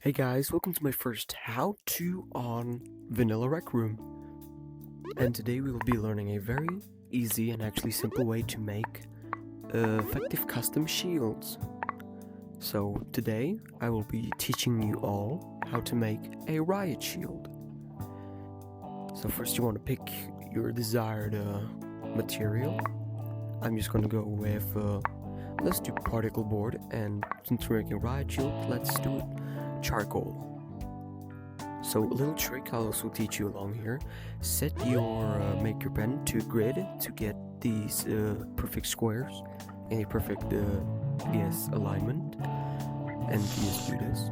Hey guys, welcome to my first how-to on Vanilla Rec Room. And today we will be learning a very easy and actually simple way to make effective custom shields. So today I will be teaching you all how to make a riot shield. So first you want to pick your desired material. I'm just going to go with, let's do particle board, and since we're making a riot shield, let's do it charcoal. So a little trick I'll also teach you along here: set your make your pen to grid to get these perfect squares and a perfect alignment, and just do this.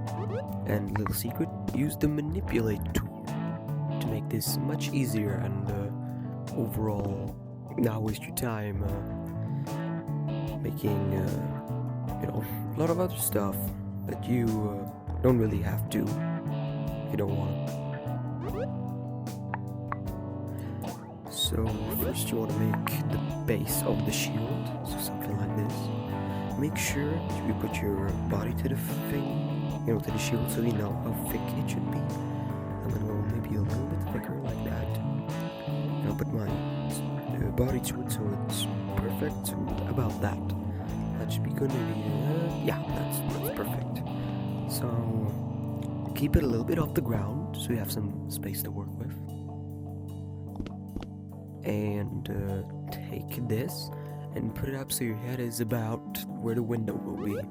And little secret, use the manipulate tool to make this much easier and overall not waste your time making a lot of other stuff that you don't really have to if you don't want. So first you want to make the base of the shield, so something like this. Make sure you put your body to the thing, to the shield, so you know how thick it should be. I'm gonna go maybe a little bit thicker like that. I'll put my body to it so it's perfect, so about that. That should be gonna be yeah, that's perfect. So keep it a little bit off the ground so you have some space to work with. And take this and put it up so your head is about where the window will be.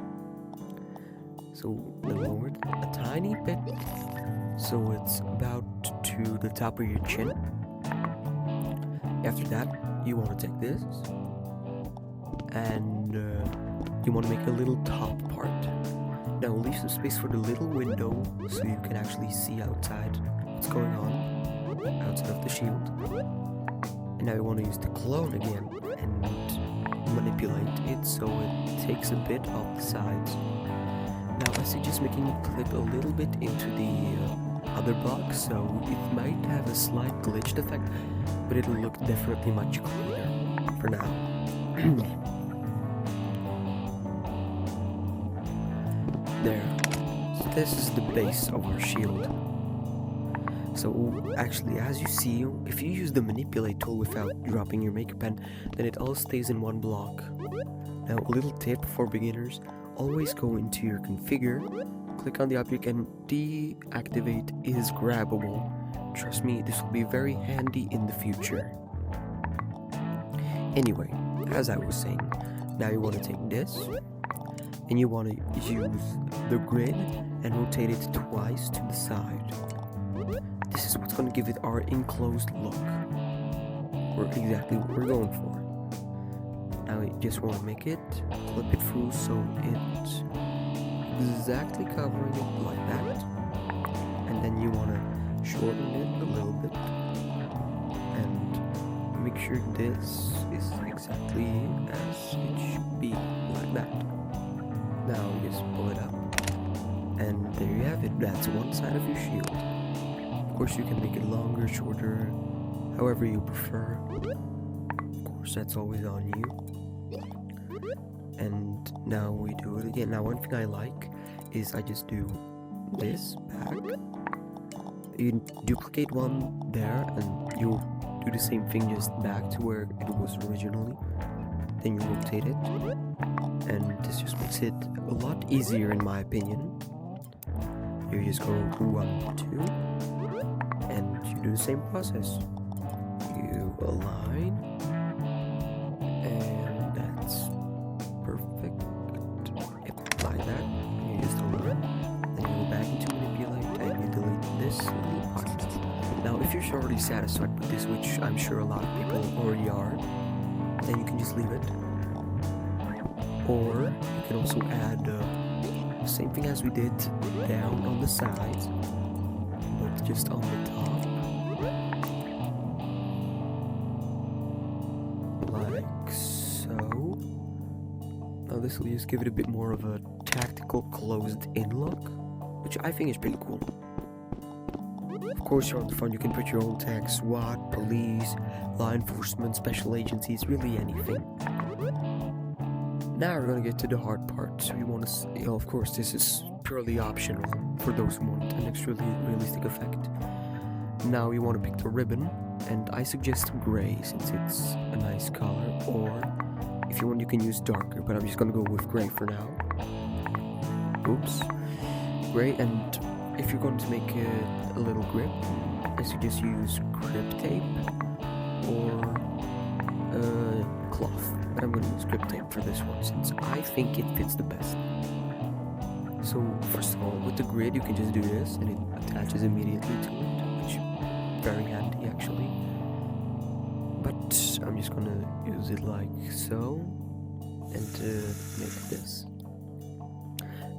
So lower it a tiny bit so it's about to the top of your chin. After that, you want to take this and you want to make a little top part. Now leave some space for the little window so you can actually see outside what's going on outside of the shield. And now you want to use the clone again and manipulate it so it takes a bit off the sides. Now I suggest making it clip a little bit into the other block, so it might have a slight glitched effect, but it'll look definitely much cleaner for now. There. So this is the base of our shield. So actually, as you see, if you use the manipulate tool without dropping your makeup pen, then it all stays in one block. Now a little tip for beginners: always go into your configure, click on the object, and deactivate is grabbable. Trust me, this will be very handy in the future. Anyway, as I was saying, now you want to take this and you want to use the grid and rotate it twice to the side. This is what's going to give it our enclosed look, or exactly what we're going for. Now you just want to make it, clip it through so it's exactly covering it like that, and then you want to shorten it a little bit and make sure this is exactly as it should be, like that. Now you just pull it up, and there you have it. That's one side of your shield. Of course you can make it longer, shorter, however you prefer. Of course that's always on you. And now we do it again. Now one thing I like is I just do this back. You duplicate one there and you do the same thing just back to where it was originally. Then you rotate it, and this just makes it a lot easier in my opinion. You just go 1, 2, and you do the same process. You align, and that's perfect. Yep, like that. You just align, then you go back into manipulate, and you delete this little part. Now, if you're already satisfied with this, which I'm sure a lot of people already are, then you can just leave it. Or you can also add the same thing as we did down on the sides, but just on the top, like so. Now this will just give it a bit more of a tactical closed-in look, which I think is pretty cool. Of course, you're on the front, you can put your own tags: SWAT, police, law enforcement, special agencies, really anything. Now we're gonna get to the hard part. So you want to, of course, this is purely optional for those who want an extra realistic effect. Now you want to pick the ribbon, and I suggest gray since it's a nice color, or if you want you can use darker, but I'm just gonna go with gray for now. Oops. Gray, and if you're going to make a little grip, I suggest you use grip tape or cloth, but I'm gonna use grip tape for this one since I think it fits the best. So first of all, with the grid you can just do this and it attaches immediately to it, which is very handy actually. But I'm just gonna use it like so and make this.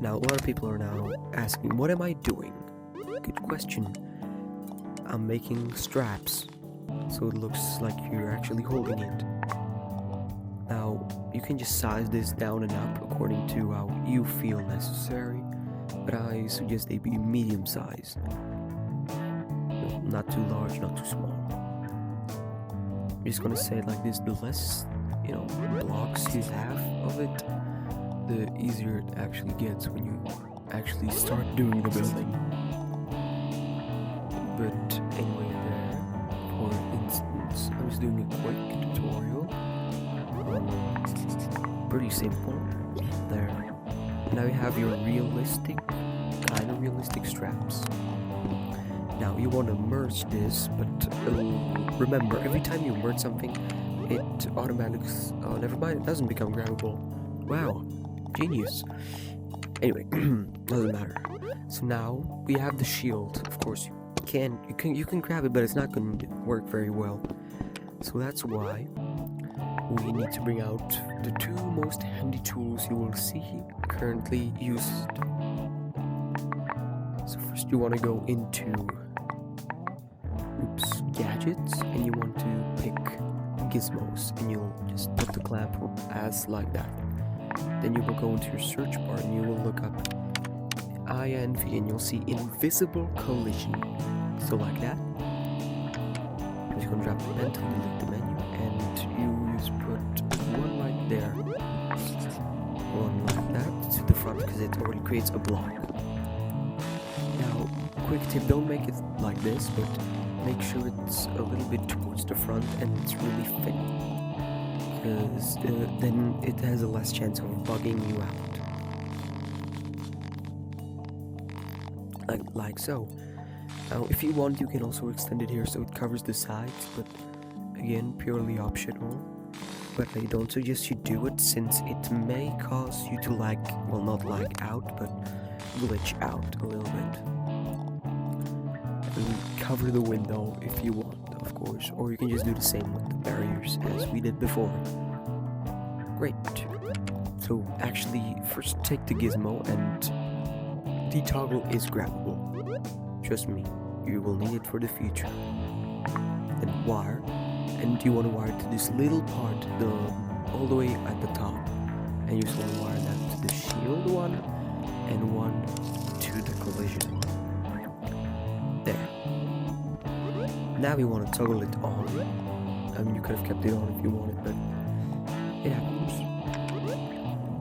Now a lot of people are now asking, what am I doing? Good question. I'm making straps, so it looks like you're actually holding it. Now, you can just size this down and up according to how you feel necessary, but I suggest they be medium size. No, not too large, not too small. I'm just gonna say it like this, the less, blocks you have of it, the easier it actually gets when you actually start doing the building. But anyway, there, for instance, I was doing a quick tutorial. Pretty simple. There. Now you have your kind of realistic straps. Now you want to merge this, but remember, every time you merge something, it automatically. Oh, never mind. It doesn't become grabbable. Wow, genius. Anyway, doesn't matter. So now we have the shield. Of course, you can grab it, but it's not going to work very well. So that's why we need to bring out the two most handy tools you will see currently used. So first you want to go into gadgets, and you want to pick gizmos, and you'll just put the clamp as like that. Then you will go into your search bar and you will look up INV and you'll see invisible collision. So like that. I'm just gonna drop the pen to delete the menu, and you just put one like there, one like that to the front because it already creates a block. Now, quick tip, don't make it like this, but make sure it's a little bit towards the front and it's really thin, because then it has a less chance of bugging you out. Like so. Now, if you want, you can also extend it here so it covers the sides, but again, purely optional. But I don't suggest you do it since it may cause you to not lag out, but glitch out a little bit. And cover the window if you want, of course, or you can just do the same with the barriers as we did before. Great. So actually, first take the gizmo, and the toggle is grabbable. Trust me, you will need it for the future. And wire, and you want to wire to this little part, all the way at the top, and you just want to wire that to the shield one, and one to the collision one. There. Now we want to toggle it on. I mean, you could have kept it on if you wanted, but it happens.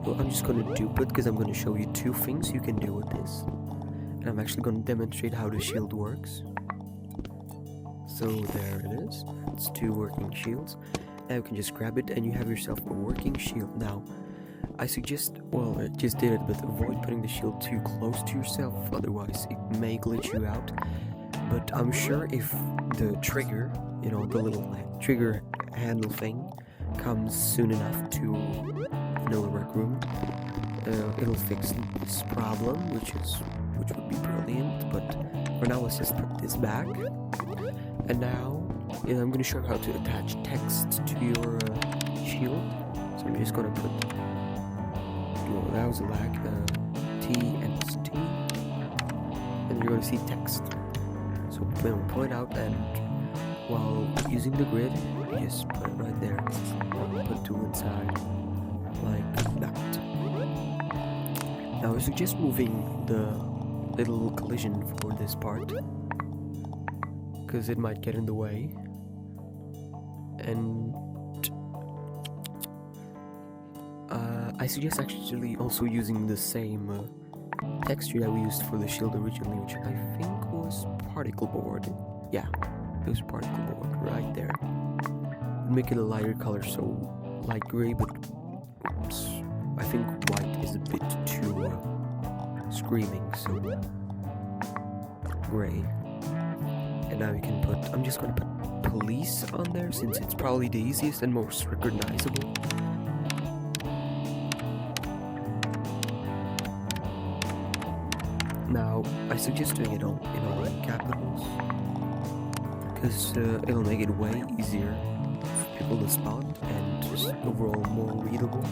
Well, I'm just going to dupe it because I'm going to show you two things you can do with this. And I'm actually going to demonstrate how the shield works. So there it is. It's two working shields. Now you can just grab it and you have yourself a working shield. Now, I suggest, I just did it, but avoid putting the shield too close to yourself, otherwise it may glitch you out. But I'm sure if the trigger, the little trigger handle thing, comes soon enough to Vanilla Rec Room, it'll fix this problem, which would be brilliant. But for now, let's just put this back. And now, I'm going to show you how to attach text to your shield. So I'm just going to put, that was a lag, T and T, and you're going to see text. So we'll pull it out, and while using the grid, you just put it right there. Put two inside, like that. Now I suggest moving the little collision for this part, because it might get in the way. And I suggest actually also using the same texture that we used for the shield originally, which I think was particle board. Yeah, it was particle board right there. Make it a lighter color, so light gray, but oops, I think white is a bit too screaming, so gray. And now you can put, I'm just gonna put police on there since it's probably the easiest and most recognizable. Now, I suggest doing it in all capitals, because it'll make it way easier for people to spot and just overall more readable.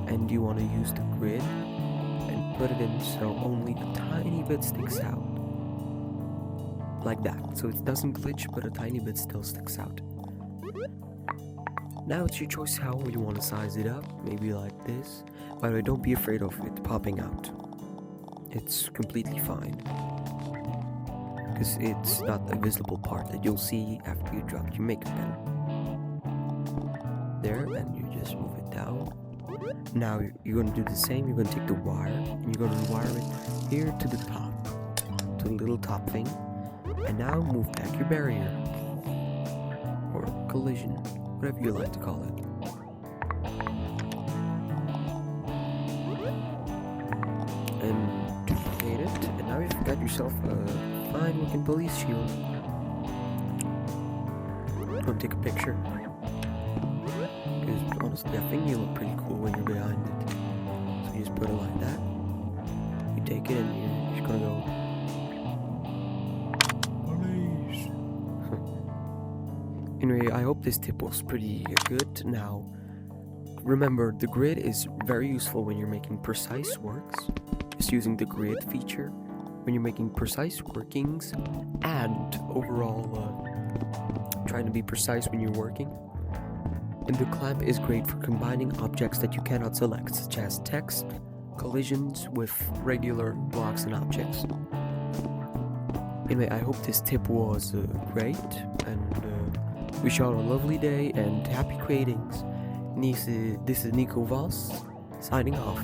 And you want to use the grid and put it in so only a tiny bit sticks out. Like that, so it doesn't glitch, but a tiny bit still sticks out. Now it's your choice how you want to size it up, maybe like this. By the way, don't be afraid of it popping out. It's completely fine, because it's not a visible part that you'll see after you drop your makeup pen. There, and you just move it down. Now you're going to do the same. You're going to take the wire and you're going to wire it here to the top, to the little top thing. And now move back your barrier, or collision, whatever you like to call it. And duplicate it, and now you've got yourself a fine looking police shield. I'm gonna take a picture, because honestly I think you look pretty cool when you're behind it. So you just put it like that, you take it and you're just gonna go police. Anyway, I hope this tip was pretty good. Now remember, the grid is very useful when you're making precise works. Just using the grid feature when you're making precise workings and overall trying to be precise when you're working. And the clamp is great for combining objects that you cannot select, such as text, collisions with regular blocks and objects. Anyway, I hope this tip was great, and wish you all a lovely day and happy creatings. This is Nico Voss, signing off.